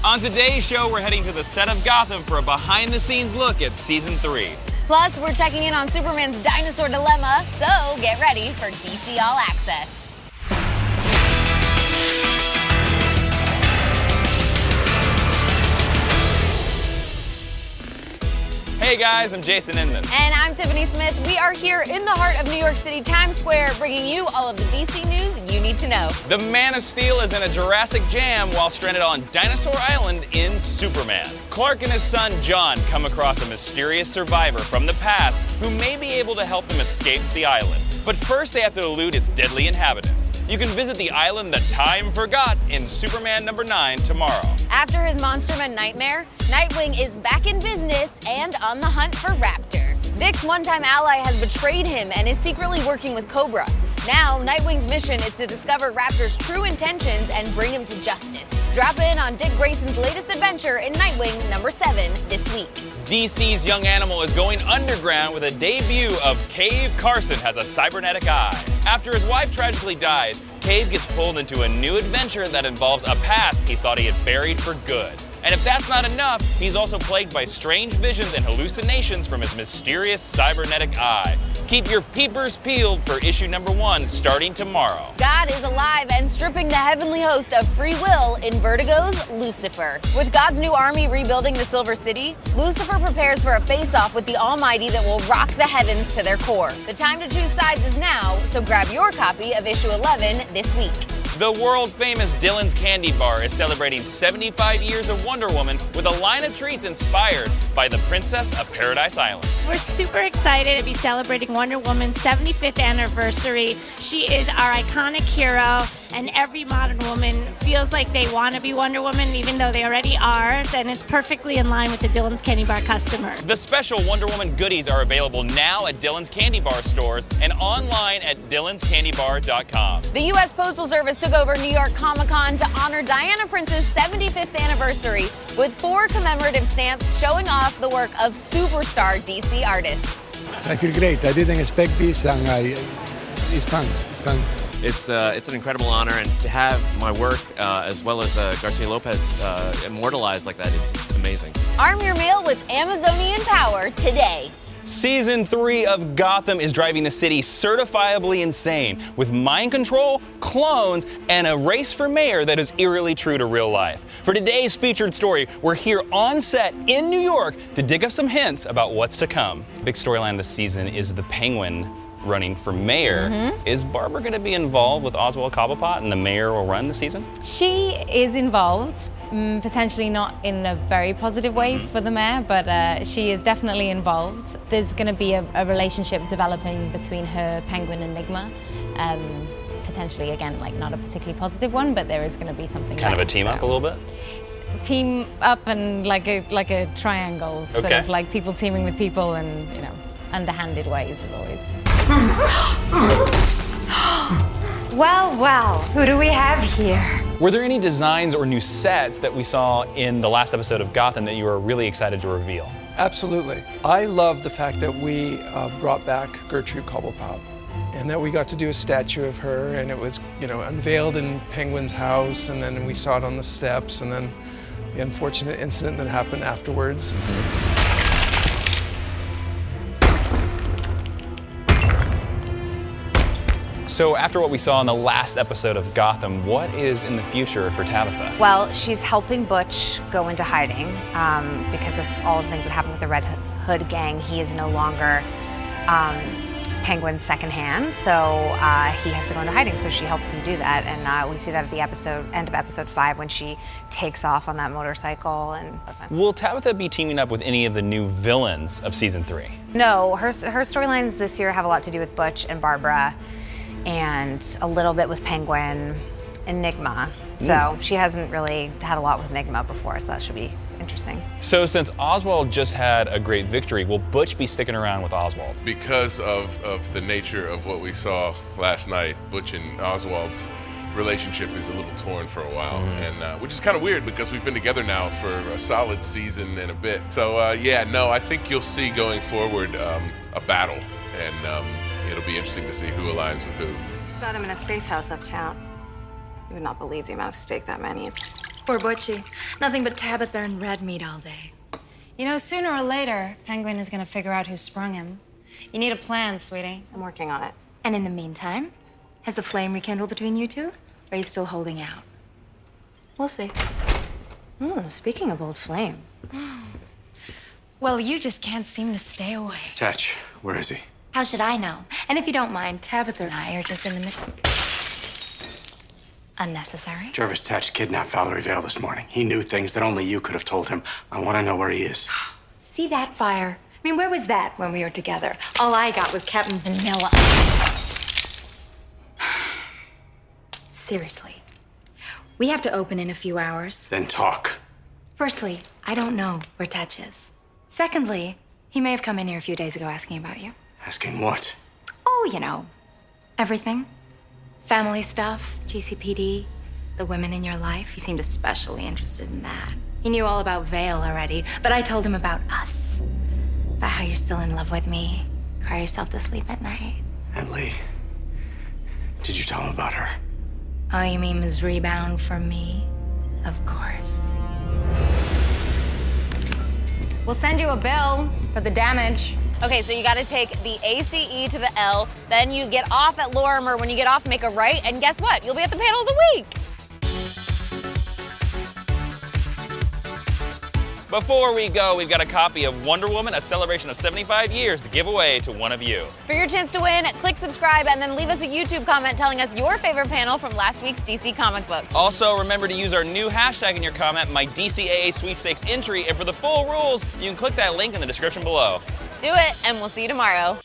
On today's show, we're heading to the set of Gotham for a behind-the-scenes look at Season 3. Plus, we're checking in on Superman's dinosaur dilemma, so get ready for DC All Access. Hey guys, I'm Jason Inman. And I'm Tiffany Smith. We are here in the heart of New York City, Times Square, bringing you all of the DC news you need to know. The Man of Steel is in a Jurassic jam while stranded on Dinosaur Island in Superman. Clark and his son John come across a mysterious survivor from the past who may be able to help them escape the island. But first they have to elude its deadly inhabitants. You can visit the island that time forgot in Superman #9 tomorrow. After his Monsterman nightmare, Nightwing is back in business and on the hunt for Raptor. Dick's one-time ally has betrayed him and is secretly working with Cobra. Now, Nightwing's mission is to discover Raptor's true intentions and bring him to justice. Drop in on Dick Grayson's latest adventure in Nightwing #7 this week. DC's Young Animal is going underground with a debut of Cave Carson Has a Cybernetic Eye. After his wife tragically dies, Cave gets pulled into a new adventure that involves a past he thought he had buried for good. And if that's not enough, he's also plagued by strange visions and hallucinations from his mysterious cybernetic eye. Keep your peepers peeled for issue #1 starting tomorrow. God is alive and stripping the heavenly host of free will in Vertigo's Lucifer. With God's new army rebuilding the Silver City, Lucifer prepares for a face-off with the Almighty that will rock the heavens to their core. The time to choose sides is now, so grab your copy of issue 11 this week. The world-famous Dylan's Candy Bar is celebrating 75 years of Wonder Woman with a line of treats inspired by the Princess of Paradise Island. We're super excited to be celebrating Wonder Woman's 75th anniversary. She is our iconic hero, and every modern woman feels like they want to be Wonder Woman, even though they already are, and it's perfectly in line with the Dylan's Candy Bar customer. The special Wonder Woman goodies are available now at Dylan's Candy Bar stores and online at dylanscandybar.com. The U.S. Postal Service took over New York Comic-Con to honor Diana Prince's 75th anniversary with 4 commemorative stamps showing off the work of superstar DC artists. I feel great. I didn't expect this, and it's fun. It's fun. It's an incredible honor, and to have my work as well as Garcia Lopez immortalized like that is amazing. Arm your mail with Amazonian power today. Season 3 of Gotham is driving the city certifiably insane with mind control, clones, and a race for mayor that is eerily true to real life. For today's featured story, we're here on set in New York to dig up some hints about what's to come. The big storyline this season is the Penguin running for mayor. Is Barbara going to be involved with Oswald Cobblepot and the mayoral run this season? She is involved, potentially not in a very positive way for the mayor, but she is definitely involved. There's going to be a relationship developing between her, Penguin, and Enigma. Potentially, again, like not a particularly positive one, but there is going to be something. Kind of a team up a little bit? Team up and like a triangle, sort of like people teaming with people and, you know, underhanded ways as always. Well, who do we have here? Were there any designs or new sets that we saw in the last episode of Gotham that you were really excited to reveal? Absolutely. I love the fact that we brought back Gertrude Cobblepot and that we got to do a statue of her, and it was, you know, unveiled in Penguin's house, and then we saw it on the steps, and then the unfortunate incident that happened afterwards. So after what we saw in the last episode of Gotham, what is in the future for Tabitha? Well, she's helping Butch go into hiding because of all the things that happened with the Red Hood gang. He is no longer Penguin's second hand, so he has to go into hiding, so she helps him do that. And we see that at the end of episode 5 when she takes off on that motorcycle. And will Tabitha be teaming up with any of the new villains of season 3? No, her storylines this year have a lot to do with Butch and Barbara, and a little bit with Penguin, Enigma. So she hasn't really had a lot with Enigma before, so that should be interesting. So since Oswald just had a great victory, will Butch be sticking around with Oswald? Because of the nature of what we saw last night, Butch and Oswald's relationship is a little torn for a while, and which is kind of weird because we've been together now for a solid season and a bit. So yeah, no, I think you'll see going forward a battle, and it'll be interesting to see who aligns with who. Got him in a safe house uptown. You would not believe the amount of steak that man eats. Poor Butchie. Nothing but Tabitha and red meat all day. You know, sooner or later, Penguin is gonna figure out who sprung him. You need a plan, sweetie. I'm working on it. And in the meantime, has the flame rekindled between you two? Or are you still holding out? We'll see. Speaking of old flames. Well, you just can't seem to stay away. Tetch, where is he? How should I know? And if you don't mind, Tabitha and I are just in the middle. Unnecessary. Jervis Tetch kidnapped Valerie Vale this morning. He knew things that only you could have told him. I want to know where he is. See that fire? I mean, where was that when we were together? All I got was Captain Vanilla. Seriously. We have to open in a few hours. Then talk. Firstly, I don't know where Tetch is. Secondly, he may have come in here a few days ago asking about you. Asking what? Oh, you know, everything. Family stuff, GCPD, the women in your life. He seemed especially interested in that. He knew all about Vale already, but I told him about us. About how you're still in love with me, cry yourself to sleep at night. And Lee, did you tell him about her? Oh, you mean Ms. Rebound from me? Of course. We'll send you a bill for the damage. Okay, so you gotta take the ACE to the L, then you get off at Lorimer. When you get off, make a right, and guess what? You'll be at the panel of the week. Before we go, we've got a copy of Wonder Woman, a celebration of 75 years to give away to one of you. For your chance to win, click subscribe and then leave us a YouTube comment telling us your favorite panel from last week's DC comic book. Also, remember to use our new hashtag in your comment, my DCAA sweepstakes entry, and for the full rules, you can click that link in the description below. Do it, and we'll see you tomorrow.